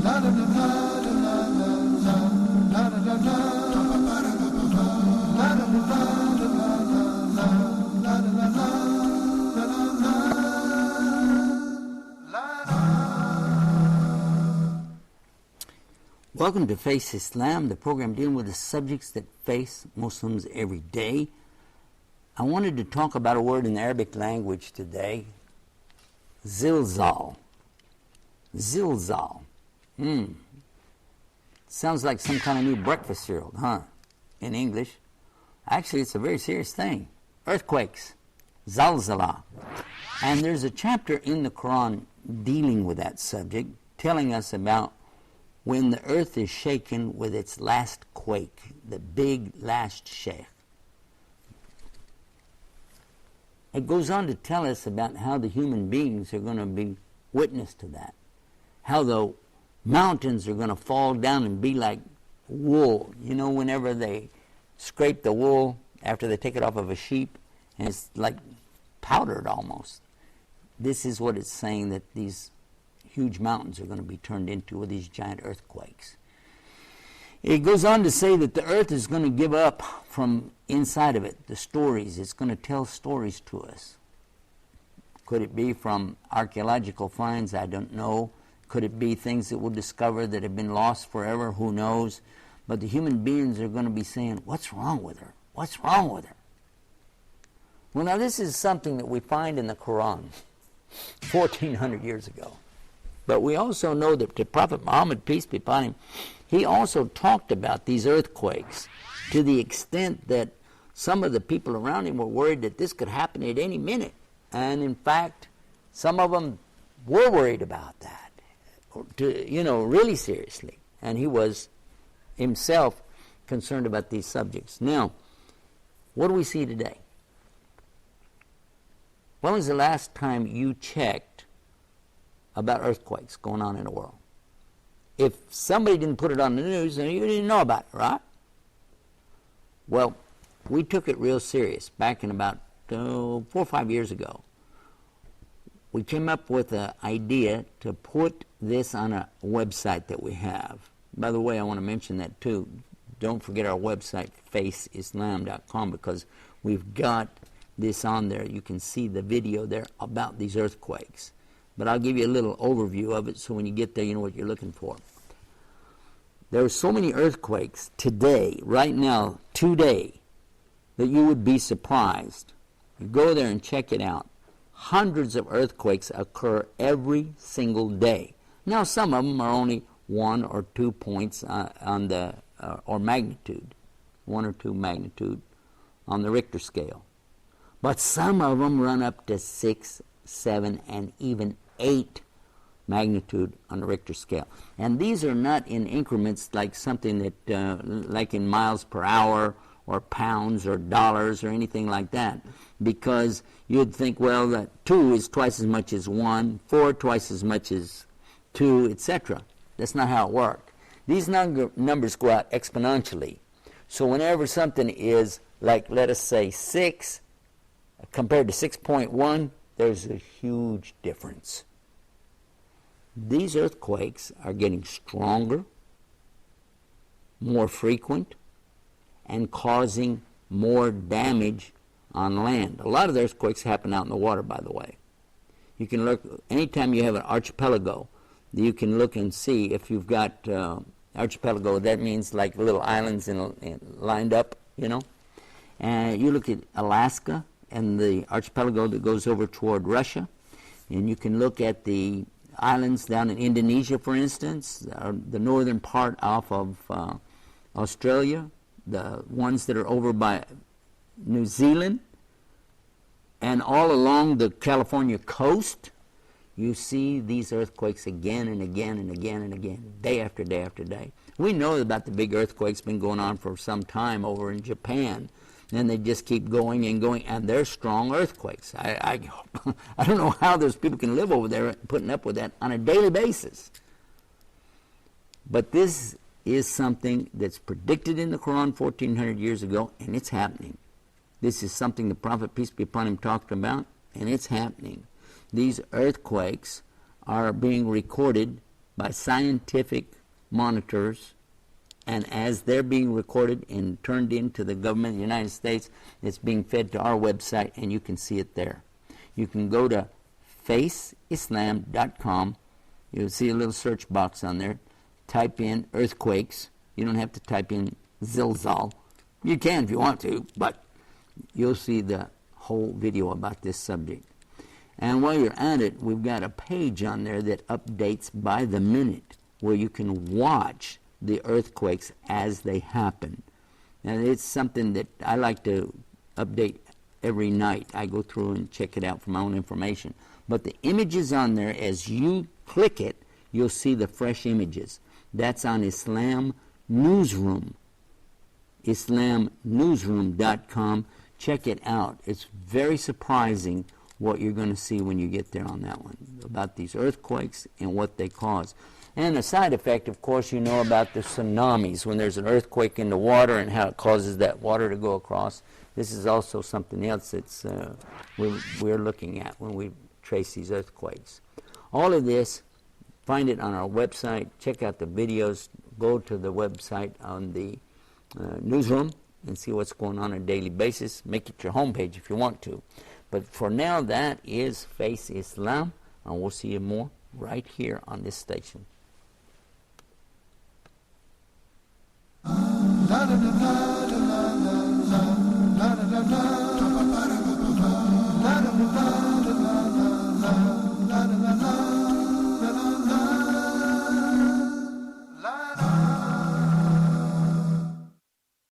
Welcome to Face Islam, the program dealing with the subjects that face Muslims every day. I wanted to talk about a word in the Arabic language today, Zilzal. Zilzal. Sounds like some kind of new breakfast cereal, huh? In English. Actually, it's a very serious thing. Earthquakes. Zalzala. And there's a chapter in the Quran dealing with that subject, telling us about when the earth is shaken with its last quake, the big last shake. It goes on to tell us about how the human beings are going to be witness to that, how the mountains are going to fall down and be like wool. You know, whenever they scrape the wool after they take it off of a sheep, and it's like powdered almost. This is what it's saying, that these huge mountains are going to be turned into with these giant earthquakes. It goes on to say that the earth is going to give up from inside of it the stories. It's going to tell stories to us. Could it be from archaeological finds? I don't know. Could it be things that we'll discover that have been lost forever? Who knows? But the human beings are going to be saying, what's wrong with her? What's wrong with her? Well, now this is something that we find in the Quran 1,400 years ago. But we also know that the Prophet Muhammad, peace be upon him, he also talked about these earthquakes to the extent that some of the people around him were worried that this could happen at any minute. And in fact, some of them were worried about that, really seriously. And he was himself concerned about these subjects. Now, what do we see today? When was the last time you checked about earthquakes going on in the world? If somebody didn't put it on the news, then you didn't know about it, right? Well, we took it real serious back in about 4 or 5 years ago. We came up with an idea to put this on a website that we have. By the way, I want to mention that too. Don't forget our website, faceislam.com, because we've got this on there. You can see the video there about these earthquakes. But I'll give you a little overview of it so when you get there you know what you're looking for. There are so many earthquakes today, right now, today, that you would be surprised. You go there and check it out. Hundreds of earthquakes occur every single day. Now some of them are only 1 or 2 points on the, or magnitude, 1 or 2 magnitude on the Richter scale. But some of them run up to 6, 7, and even 8 magnitude on the Richter scale. And these are not in increments like something that, like in miles per hour or pounds or dollars or anything like that. Because you'd think, well, that 2 is twice as much as 1, 4 twice as much as 2, etc. That's not how it works. These numbers go out exponentially. So whenever something is like, let us say, 6 compared to 6.1, there's a huge difference. These earthquakes are getting stronger, more frequent, and causing more damage on land. A lot of the earthquakes happen out in the water, by the way. You can look, anytime you have an archipelago, you can look and see if you've got archipelago, that means like little islands lined up, you know. And you look at Alaska and the archipelago that goes over toward Russia, and you can look at the islands down in Indonesia, for instance, the northern part off of Australia, the ones that are over by New Zealand, and all along the California coast. You see these earthquakes again and again and again and again, day after day after day. We know about the big earthquakes been going on for some time over in Japan, and they just keep going and going, and they're strong earthquakes. I don't know how those people can live over there putting up with that on a daily basis. But this is something that's predicted in the Quran 1,400 years ago, and it's happening. This is something the Prophet, peace be upon him, talked about, and it's happening. These earthquakes are being recorded by scientific monitors, and as they're being recorded and turned into the government of the United States, it's being fed to our website, and you can see it there. You can go to faceislam.com. You'll see a little search box on there. Type in earthquakes. You don't have to type in Zilzal. You can if you want to, but you'll see the whole video about this subject. And while you're at it, we've got a page on there that updates by the minute where you can watch the earthquakes as they happen. And it's something that I like to update every night. I go through and check it out for my own information. But the images on there, as you click it, you'll see the fresh images. That's on Islam Newsroom, islamnewsroom.com. Check it out. It's very surprising what you're going to see when you get there on that one, about these earthquakes and what they cause. And the side effect, of course, you know about the tsunamis, when there's an earthquake in the water and how it causes that water to go across. This is also something else that's we're looking at when we trace these earthquakes. All of this, find it on our website. Check out the videos. Go to the website on the newsroom and see what's going on a daily basis. Make it your homepage if you want to. But for now, that is Face Islam, and we'll see you more right here on this station.